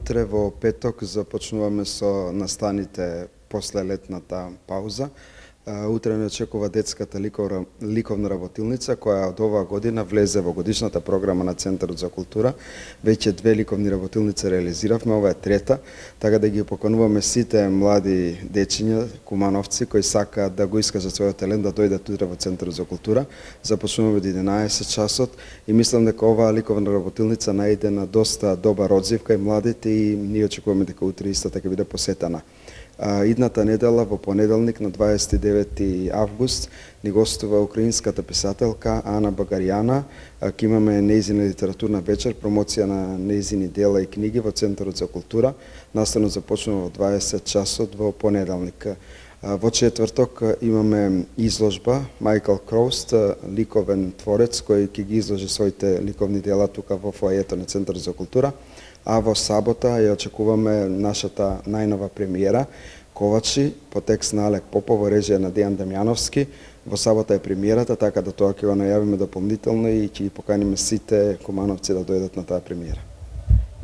Утре во петок започнуваме со настаните после летната пауза. Утре не очекува детската ликовна работилница, која од оваа година влезе во годишната програма на Центарот за култура. Веќе 2 ликовни работилници реализиравме, ова е трета, така да ги покануваме сите млади дечиња, кумановци, кои сакаат да го искажат својот талент, да дојдат утре во Центарот за култура. Започнуваме од 11 часот и мислам дека оваа ликовна работилница најде на доста добар одзив кај младите и ние очекуваме дека утре исто така биде посетена. Идната недела во понеделник на 29 август ни гостува украинската писателка Ана Багарјана. Ќе имаме нејзина литературна вечер, промоција на нејзини дела и книги во Центарот за култура. Наставно започнува во 20 часот во понеделник. Во четврток имаме изложба Майкл Кроуст, ликовен творец кој ќе ги изложи своите ликовни дела тука во фоајето на Центарот за култура. А во сабота ја очекуваме нашата најнова премиера Ковачи по текст на Алек Попов во режија на Дејан Дамјановски. Во сабота е премиерата, така да тоа ќе го најавиме дополнително и ќе ги поканиме сите кумановци да дојдат на таа премиера.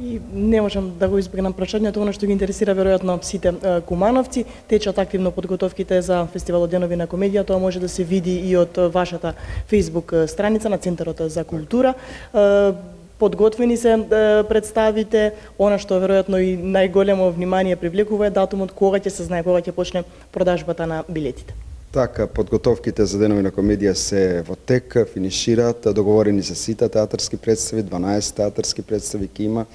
И не можам да го избегнам прашањето, она што ги интересира веројатно сите кумановци. Течат активно подготовките за фестивалот Денови на комедија, тоа може да се види и од вашата Facebook страница на Центарот за култура. Подготвени се представите, она што веројатно и најголемо внимание привлекува е датумот кога ќе се знае, кога ќе почне продажбата на билетите. Така, подготовките за Денови на комедија се во тек, финишираат, договорени се сите театарски представи, 12 театарски представи ќе има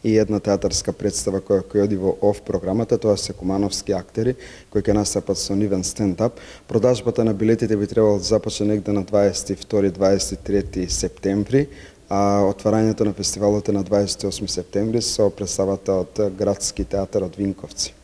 и една театарска представа која оди во ОФ програмата, тоа се кумановски актери кои ќе настапат со нивен стендап. Продажбата на билетите би требало да започне негде на 22-23 септември, а отварањето на фестивалот е на 28 септември со представата од Градски театар од Винковци.